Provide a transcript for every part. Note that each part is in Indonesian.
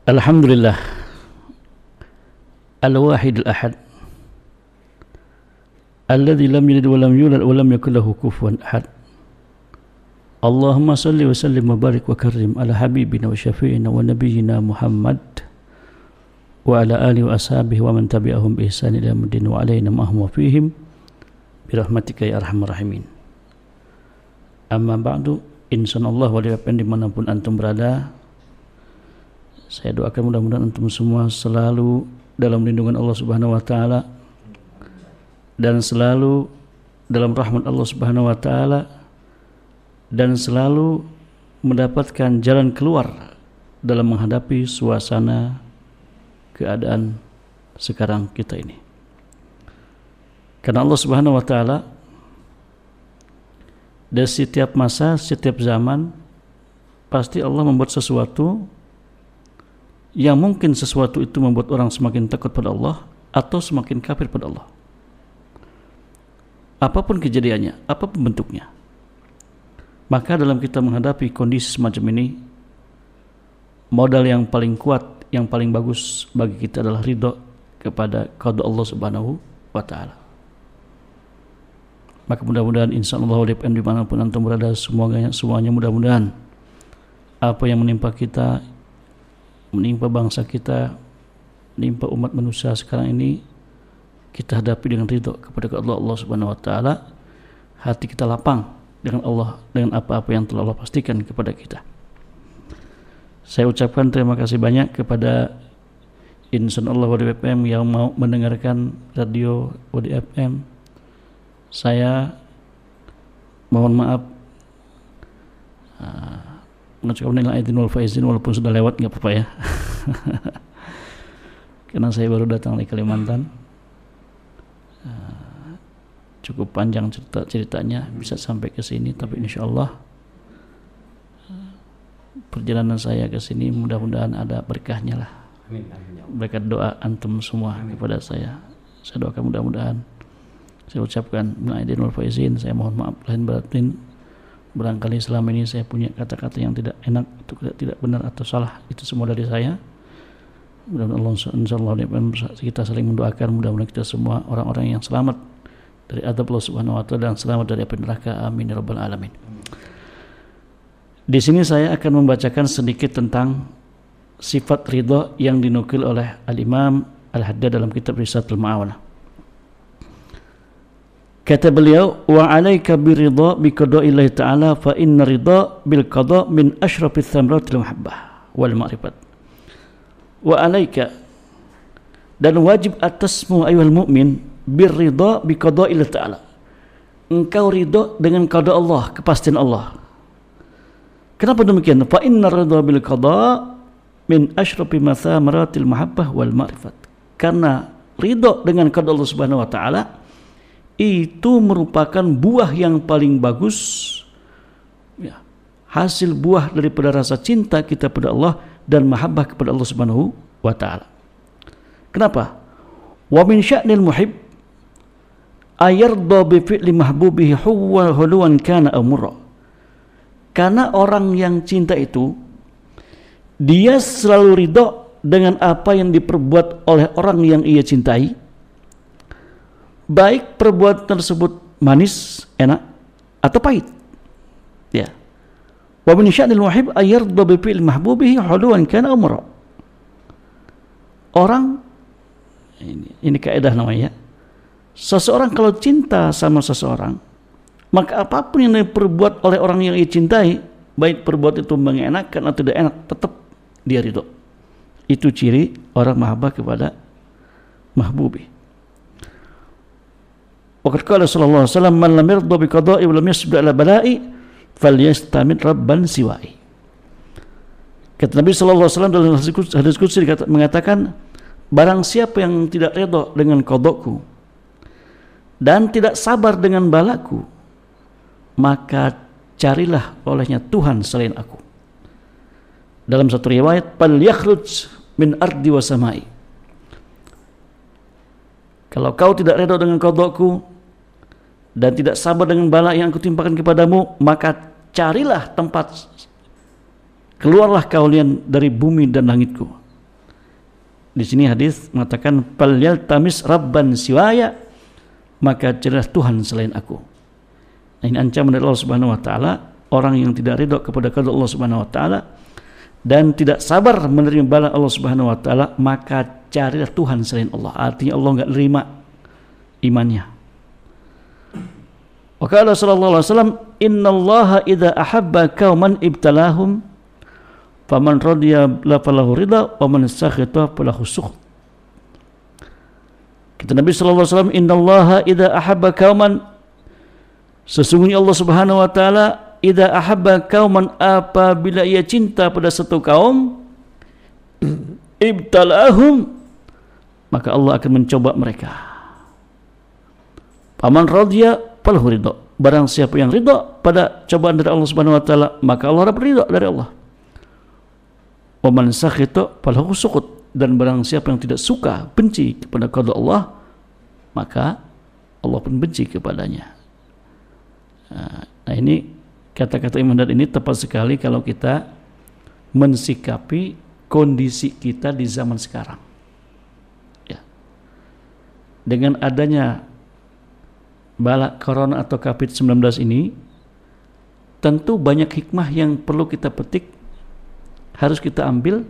Alhamdulillah Al-Wahid Al-Ahad Alladzi lam yalid wa lam yulad wa lam yakul lahu kufuwan ahad. Allahumma salli wa sallim wa barik wa karrim ala habibina wa syafi'ina wa nabiyyina Muhammad wa ala alihi wa ashabihi wa man tabi'ahum bi ihsan ila yaumil wa alaina ma'hum wa fihim bi rahmatika ya arhamar rahimin. Amma ba'du, insyaallah walaupun dimanapun antum berada, saya doakan mudah-mudahan antum semua selalu dalam lindungan Allah Subhanahu wa taala dan selalu dalam rahmat Allah Subhanahu wa taala dan selalu mendapatkan jalan keluar dalam menghadapi suasana keadaan sekarang kita ini. Karena Allah Subhanahu wa taala dari setiap masa, setiap zaman pasti Allah membuat sesuatu yang mungkin sesuatu itu membuat orang semakin takut pada Allah atau semakin kafir pada Allah. Apapun kejadiannya, apapun bentuknya. Maka dalam kita menghadapi kondisi semacam ini, modal yang paling kuat, yang paling bagus bagi kita adalah ridho kepada qada Allah Subhanahu wa taala. Maka mudah-mudahan insyaallah dimanapun antum berada, semuanya mudah-mudahan apa yang menimpa kita, menimpa bangsa kita, menimpa umat manusia sekarang ini, kita hadapi dengan ridho kepada Allah Subhanahu wa taala. Hati kita lapang dengan Allah, dengan apa-apa yang telah Allah pastikan kepada kita. Saya ucapkan terima kasih banyak kepada Insan Allah Wadi FM yang mau mendengarkan radio Wadi FM. Saya mohon maaf mengucapkan minal aidin wal faizin, walaupun sudah lewat nggak apa-apa ya. Karena saya baru datang dari Kalimantan. Cukup panjang ceritanya, bisa sampai ke sini, tapi insyaallah perjalanan saya ke sini mudah-mudahan ada berkahnya lah. Amin. Berkat doa antum semua. Amin. Kepada saya doakan mudah-mudahan. Saya ucapkan minal aidin wal faizin, saya mohon maaf lahir batin barangkali selama ini saya punya kata-kata yang tidak enak atau tidak benar atau salah, itu semua dari saya. Mudah-mudahan Allah insyaallah kita saling mendoakan, mudah-mudahan kita semua orang-orang yang selamat dari azab Allah Subhanahu wa taala dan selamat dari api neraka. Amin ya rabbal alamin. Di sini saya akan membacakan sedikit tentang sifat ridha yang dinukil oleh Al-Imam Al-Haddad dalam kitab Risalatul Ma'awanah. Kata beliau, wa 'alaika biridha bi qada'illahi ta'ala fa inna ridha bil qada' min asyrafis thamaratil mahabbah wal ma'rifat. Wa 'alaika, dan wajib atasmu ayyuhal mu'min birridha bi qada'illahi ta'ala. Engkau ridha dengan qada Allah, kepastian Allah. Kenapa demikian? Fa inna ridha bil qada' min asyrafi mathamaratil mahabbah wal ma'rifat. Karena ridha dengan qada Allah Subhanahu wa taala itu merupakan buah yang paling bagus, ya, hasil buah daripada rasa cinta kita pada Allah dan mahabbah kepada Allah Subhanahu wa taala. Kenapa? Wa min sya'nil muhib ayarda bi fi'li mahbubihi huwa huluwan kana amra. Karena orang yang cinta itu dia selalu ridha dengan apa yang diperbuat oleh orang yang ia cintai, baik perbuatan tersebut manis, enak atau pahit. Ya. Wa min sya'nil muhib ayarda bi fi'li mahbubihi huluwan kana amra. Orang ini kaidah namanya, seseorang kalau cinta sama seseorang, maka apapun yang diperbuat oleh orang yang ia cintai, baik perbuatan itu mengenakan atau tidak enak, tetap dia ridho. Itu ciri orang mahabbah kepada mahbubi. Waqad qala sallallahu alaihi wasallam, man lam yarda bi qada'i wa lam yasbir ala bala'i falyastamid rabban siwa'i. Kata Nabi sallallahu alaihi wasallam dalam hadis qudsi mengatakan, barang siapa yang tidak redha dengan qadaku dan tidak sabar dengan balaku, maka carilah olehnya Tuhan selain aku. Dalam satu riwayat, fal yakhruj min ardi wa samai. Kalau kau tidak redha dengan qadaku dan tidak sabar dengan bala yang aku timpakan kepadamu, maka carilah tempat, keluarlah kalian dari bumi dan langitku. Di sini hadis mengatakan falyaltamis rabban siwaya, maka carilah Tuhan selain aku. Nah, ini ancaman dari Allah Subhanahu wa taala, orang yang tidak ridha kepada qada Allah Subhanahu wa taala dan tidak sabar menerima bala Allah Subhanahu wa taala, maka carilah Tuhan selain Allah. Artinya Allah enggak nerima imannya. Wa qala sallallahu alaihi wasallam, innallaha idza ahabba qauman ibtalahum faman radiya falahu ridha wa man sakhita falahu sukht. Kata Nabi sallallahu alaihi wasallam, innallaha idza ahabba qauman, sesungguhnya Allah Subhanahu wa taala idza ahabba qauman, apabila ia cinta pada satu kaum, ibtalahum, maka Allah akan mencoba mereka. Faman radiya falahu ridha, barang siapa yang ridha pada cobaan dari Allah Subhanahu wa taala, maka Allah dapat ridha dari Allah. Wa man sakhita falahu sukht, dan barang siapa yang tidak suka, benci kepada qada Allah, maka Allah pun benci kepadanya. Nah, ini kata-kata Imam Dad ini tepat sekali kalau kita mensikapi kondisi kita di zaman sekarang. Ya. Dengan adanya bala corona atau COVID-19 ini, tentu banyak hikmah yang perlu kita petik, harus kita ambil,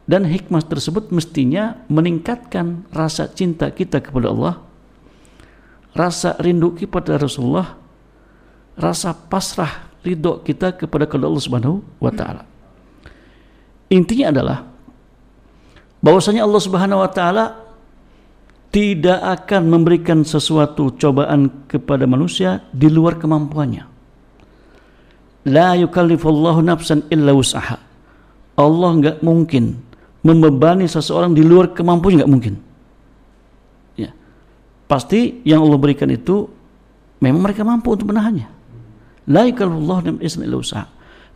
dan hikmah tersebut mestinya meningkatkan rasa cinta kita kepada Allah, rasa rindu kepada Rasulullah, rasa pasrah ridho kita kepada Allah Subhanahu wa taala. Intinya adalah bahwasanya Allah Subhanahu wa taala tidak akan memberikan sesuatu cobaan kepada manusia di luar kemampuannya. La yukallifullahu nafsan illa wus'aha. Allah enggak mungkin membebani seseorang di luar kemampuannya, enggak mungkin. Ya. Pasti yang Allah berikan itu memang mereka mampu untuk menahannya. La yukallifullahu nafsan illa wus'aha.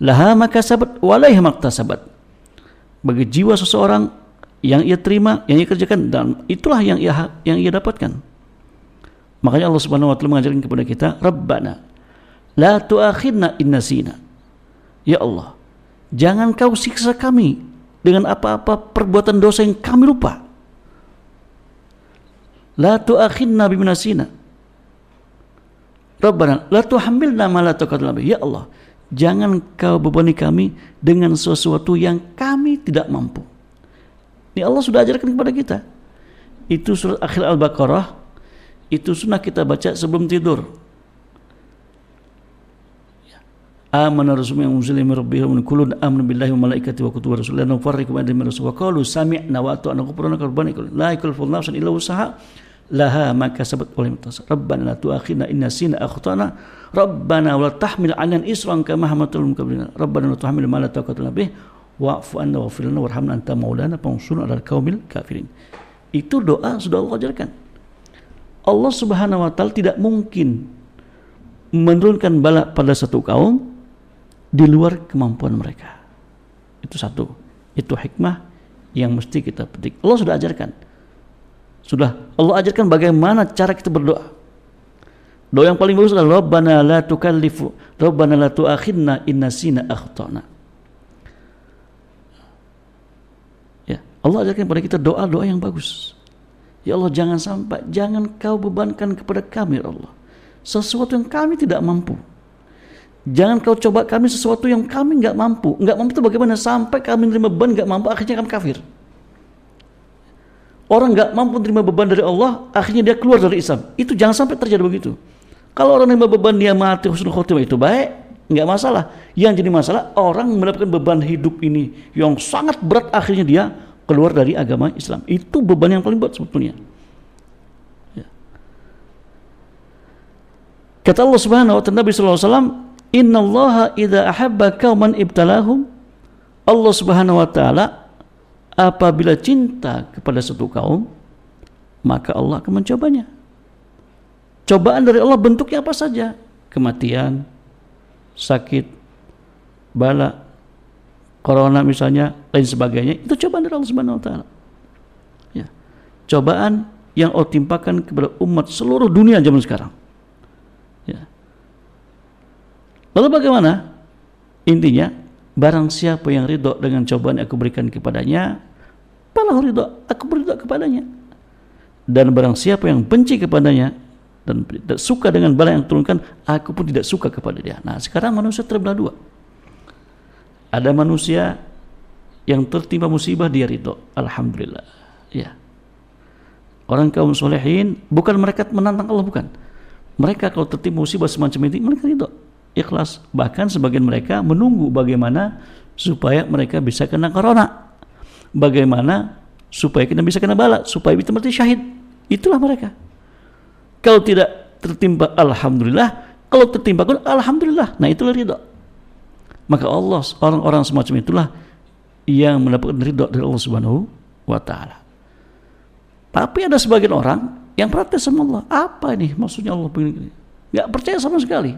Laha ma kasabat wa 'alaiha ma iktasabat. Bagi jiwa seseorang yang ia terima, yang ia kerjakan, dan itulah yang ia dapatkan. Makanya Allah Subhanahu wa taala mengajarkan kepada kita, Rabbana la tu'akhidna in nasina. Ya Allah, jangan kau siksa kami dengan apa-apa perbuatan dosa yang kami lupa. La tu'akhidna bima nasina. Rabbana la tuhammilna ma la taqata lana. Ya Allah, jangan kau bebani kami dengan sesuatu yang kami tidak mampu. Ini Allah sudah ajarkan kepada kita. Itu surat akhir Al-Baqarah, itu sunnah kita baca sebelum tidur. Amana rasulullah yang unzila min rabbih wa kullun amana billahi wa malaikatihi wa kutubihi wa rusulihi la nufarriqu baina ahadin min rusuli wa qalu sami'na wa ata'na ghufranaka rabbana la yukallifu nafsan illa wus'aha laha ma kasabat wa lam tasab rabbana la tu'akhidna in nasina akhtana rabbana wa la tahmil 'alaina isran kama hamaltahu 'alal qablina rabbana la tuhammilna ma la taqata lana bih wa'fu 'anna waghfir lana warhamna anta maulana fansurna 'alal qaumil kafirin. Itu doa sudah Allah ajarkan. Allah Subhanahu wa taala tidak mungkin menurunkan bala pada satu kaum di luar kemampuan mereka. Itu satu. Itu hikmah yang mesti kita petik. Allah sudah ajarkan. Sudah Allah ajarkan bagaimana cara kita berdoa. Doa yang paling bagus adalah Rabbana la tukallifu, Rabbana la tu'akhidna in nasina akhtana. Ya, Allah ajarkan kepada kita doa-doa yang bagus. Ya Allah, jangan kau bebankan kepada kami, ya Allah, sesuatu yang kami tidak mampu. Jangan kau coba kami sesuatu yang kami enggak mampu. Enggak mampu itu bagaimana? Sampai kami menerima beban enggak mampu, akhirnya kami kafir. Orang enggak mampu menerima beban dari Allah, akhirnya dia keluar dari Islam. Itu jangan sampai terjadi begitu. Kalau orang menerima beban dia mati husnul khotimah, itu baik, enggak masalah. Yang jadi masalah orang mendapatkan beban hidup ini yang sangat berat, akhirnya dia keluar dari agama Islam. Itu beban yang paling berat sebetulnya. Ya. Kata Allah Subhanahu wa taala, Nabi sallallahu alaihi wasallam, innallaha idza ahabba qauman ibtalahum. Allah Subhanahu wa taala apabila cinta kepada suatu kaum, maka Allah akan mencobanya. Cobaan dari Allah bentuknya apa saja? Kematian, sakit, bala, corona misalnya, lain sebagainya. Itu cobaan dari Allah Subhanahu wa taala. Ya. Cobaan yang Allah timpakan kepada umat seluruh dunia zaman sekarang. Ya. Lalu bagaimana? Intinya, barang siapa yang ridho dengan cobaan yang aku berikan kepadanya, falahu ridha, aku beridha kepadanya. Dan barang siapa yang benci kepadanya dan tidak suka dengan bala yang turunkan, aku pun tidak suka kepada dia. Nah, sekarang manusia terbelah dua. Ada manusia yang tertimpa musibah, dia ridha, alhamdulillah. Ya. Orang kaum solehin, bukan mereka menantang Allah, bukan. Mereka kalau tertimpa musibah semacam ini, mereka ridha, ikhlas. Bahkan sebagian mereka menunggu bagaimana supaya mereka bisa kena corona, bagaimana supaya kita bisa kena bala, supaya kita mati syahid. Itulah mereka. Kalau tidak tertimpa, alhamdulillah. Kalau tertimpa pun, alhamdulillah. Nah, itulah ridha. Maka Allah, orang-orang semacam itulah yang mendapatkan ridha dari Allah Subhanahu wa Ta'ala. Tapi ada sebagian orang yang protes sama Allah. Apa ini maksudnya Allah begini? Gak percaya sama sekali.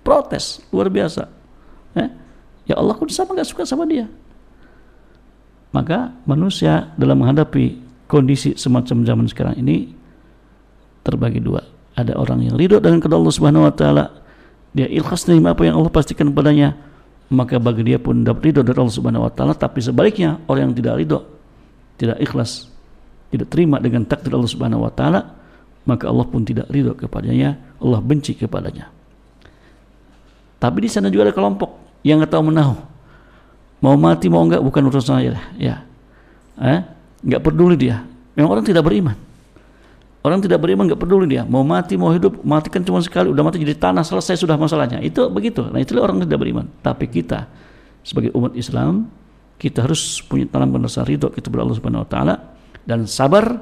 Protes luar biasa. Ya Allah, kok sama gak suka sama dia? Maka manusia dalam menghadapi kondisi semacam zaman sekarang ini terbagi dua. Ada orang yang ridho dengan kepada Allah Subhanahu wa Ta'ala, dia ikhlas menerima apa yang Allah pastikan padanya, maka bagi dia pun dapat ridho dari Allah Subhanahu wa Ta'ala. Tapi sebaliknya, orang yang tidak ridho, tidak ikhlas, tidak terima dengan takdir Allah Subhanahu wa Ta'ala, maka Allah pun tidak ridho kepadanya, Allah benci kepadanya. Tapi di sana juga ada kelompok yang nggak tahu menahu, mau mati mau enggak bukan urusan saya, ya. Nggak peduli dia. Memang orang tidak beriman. Orang tidak beriman nggak peduli dia. Mau mati mau hidup, mati kan cuma sekali. Udah mati jadi tanah, selesai sudah masalahnya. Itu begitu. Nah, itulah orang tidak beriman. Tapi kita sebagai umat Islam, kita harus punya tanamkan rasa ridho kita kepada Allah Subhanahu wa Ta'ala dan sabar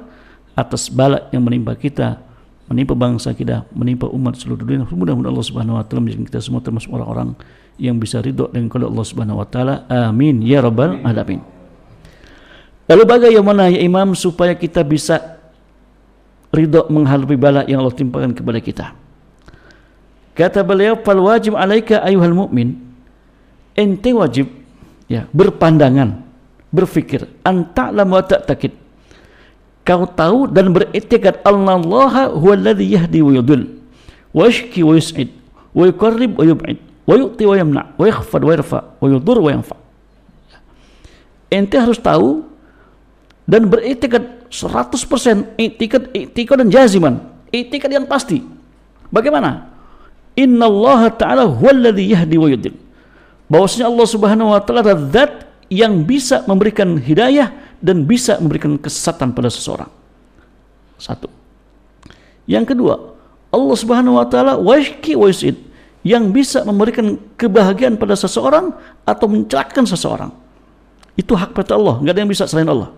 atas bala yang menimpa kita, menimpa bangsa kita, menimpa umat seluruh dunia. Mudah-mudahan Allah Subhanahu wa Ta'ala menjadikan kita semua termasuk orang-orang yang bisa ridho dengan kepada Allah Subhanahu wa Ta'ala. Amin ya rabbal alamin. Lalu bagaimana ya Imam supaya kita bisa ridho menghadapi bala yang Allah timpakan kepada kita? Kata beliau, fal wajib alaika ayuhal mu'min, ente wajib ya berpandangan, berfikir, anta'lam wa ta'takid, kau tahu dan beriktikad Allah huwa alladhi yahdi wa yudhil wa yashki wa yus'id wa yuqarrib wa yub'id wa yu'ti wa yamna wa yakhfad wa yarfa wa yudur wa yanfa. Ente harus tahu dan beriktikad 100%, iktikad dan jaziman, iktikad yang pasti. Bagaimana? Innallaha ta'ala huwallazi yahdi wa yudhil, bahwasanya Allah Subhanahu wa Ta'ala adalah zat yang bisa memberikan hidayah dan bisa memberikan kesesatan pada seseorang. Satu. Yang kedua, Allah Subhanahu wa Ta'ala washki wa yusid, yang bisa memberikan kebahagiaan pada seseorang atau mencelakakan seseorang. Itu hak pada Allah, enggak ada yang bisa selain Allah.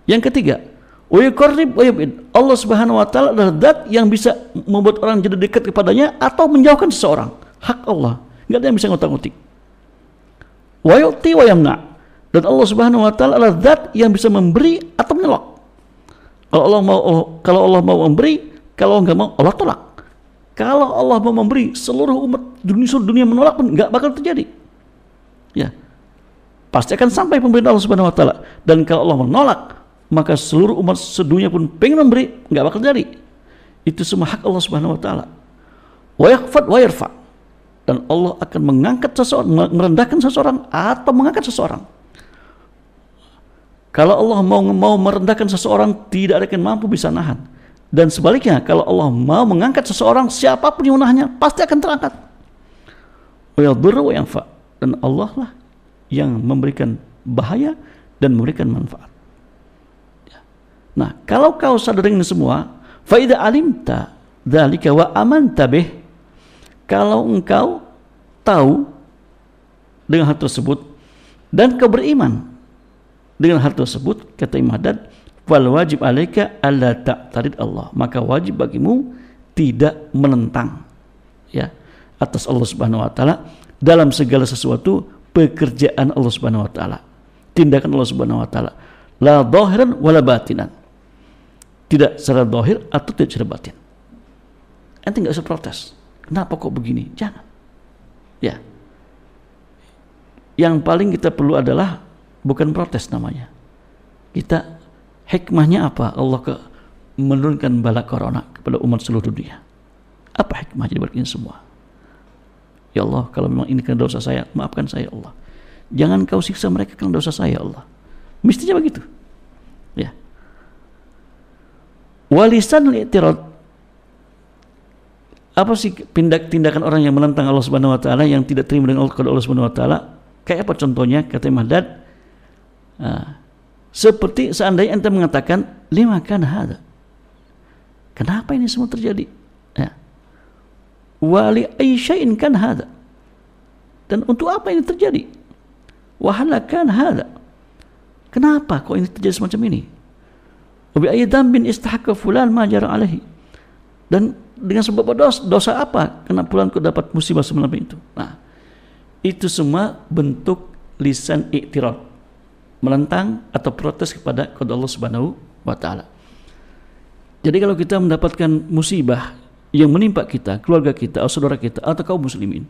Yang ketiga, wa yuqarrib wa yub'id, Allah Subhanahu wa Ta'ala adalah zat yang bisa membuat orang jadi dekat kepadanya atau menjauhkan seseorang. Hak Allah, enggak ada yang bisa ngotak-ngotik. Wa yu'ti wa yamna, dan Allah Subhanahu wa Ta'ala adalah zat yang bisa memberi atau menolak. Kalau Allah mau memberi, kalau enggak mau Allah tolak. Kalau Allah mau memberi, seluruh umat dunia menolak pun enggak bakal terjadi. Ya. Pasti akan sampai pemberian Allah Subhanahu wa Ta'ala. Dan kalau Allah menolak, maka seluruh umat sedunia pun pengen memberi, nggak bakal jadi. Itu semua hak Allah Subhanahu wa Ta'ala. Wa yakhfad wa yarfa, dan Allah akan mengangkat seseorang, merendahkan seseorang atau mengangkat seseorang. Kalau Allah mau merendahkan seseorang, tidak ada yang mampu bisa nahan. Dan sebaliknya, kalau Allah mau mengangkat seseorang, siapapun yang menahannya pasti akan terangkat. Wa yadurru wa yanfa, dan Allah lah yang memberikan bahaya dan memberikan manfaat. Nah, kalau kau sadar ini semua, fa idza alimta dzalika wa amanta bih, kalau engkau tahu dengan hal tersebut dan kau beriman dengan hal tersebut, kata Imam Haddad, fal wajib alaika alla ta'tarid Allah, maka wajib bagimu tidak menentang ya atas Allah Subhanahu wa Ta'ala dalam segala sesuatu pekerjaan Allah Subhanahu wa Ta'ala, tindakan Allah Subhanahu wa Ta'ala, la zahiran wala batinan, tidak secara zahir atau tidak secara batin. Ente nggak usah protes, kenapa kok begini, jangan. Ya, yang paling kita perlu adalah bukan protes namanya. Kita hikmahnya apa? Allah menurunkan bala corona kepada umat seluruh dunia. Apa hikmahnya dibalik ini semua? Ya Allah, kalau memang ini karena dosa saya, maafkan saya Allah. Jangan kau siksa mereka karena dosa saya Allah. Mestinya begitu. Ya. Walisanul i'tirad, apa sih tindakan orang yang menentang Allah Subhanahu wa taala, yang tidak terima dengan Allah Subhanahu wa taala? Kayak apa contohnya? Kata Imam Haddad, seperti seandainya ente mengatakan lima kana hada, kenapa ini semua terjadi? Ya. Wali aisya'in kan hada, dan untuk apa ini terjadi? Wahala kan hada, kenapa kok ini terjadi semacam ini? Wabi ayyi dambin istahaqqa fulan ma jara alaihi, dan dengan sebab dosa apa kena fulan kok dapat musibah semacam itu? Nah, itu semua bentuk lisan i'tirad, menentang atau protes kepada qada Allah Subhanahu wa taala. Jadi kalau kita mendapatkan musibah yang menimpa kita, keluarga kita, atau saudara kita, atau kaum muslimin,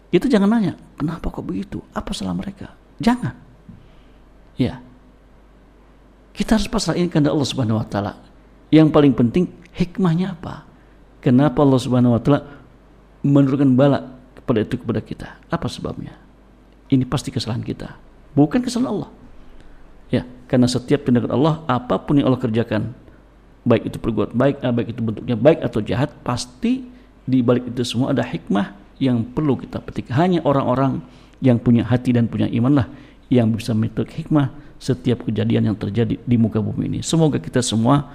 itu jangan nanya, kenapa kok begitu? Apa salah mereka? Jangan. Ya. Kita harus pasrahkan kepada Allah Subhanahu wa taala. Yang paling penting hikmahnya apa? Kenapa Allah Subhanahu wa taala menurunkan bala kepada kita? Apa sebabnya? Ini pasti kesalahan kita, bukan kesalahan Allah. Ya, karena setiap tindakan Allah, apapun yang Allah kerjakan, baik itu perbuatan baik, baik itu bentuknya baik atau jahat, pasti di balik itu semua ada hikmah yang perlu kita petik. Hanya orang-orang yang punya hati dan punya iman lah yang bisa memetik hikmah setiap kejadian yang terjadi di muka bumi ini. Semoga kita semua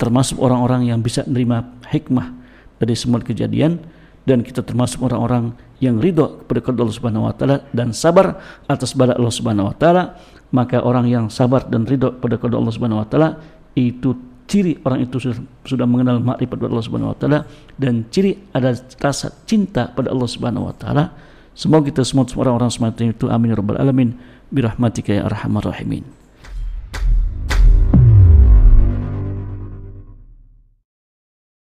termasuk orang-orang yang bisa menerima hikmah dari semua kejadian, dan kita termasuk orang-orang yang ridho kepada Allah Subhanahu wa taala dan sabar atas bala Allah Subhanahu wa taala. Maka orang yang sabar dan ridho pada Allah Subhanahu wa taala, itu ciri orang itu sudah mengenal makrifat Allah Subhanahu wa taala, dan ciri ada rasa cinta pada Allah Subhanahu wa taala. Semoga kita semua orang-orang semacam itu, amin ya rabbal alamin, birahmatika ya arhamar rahimin.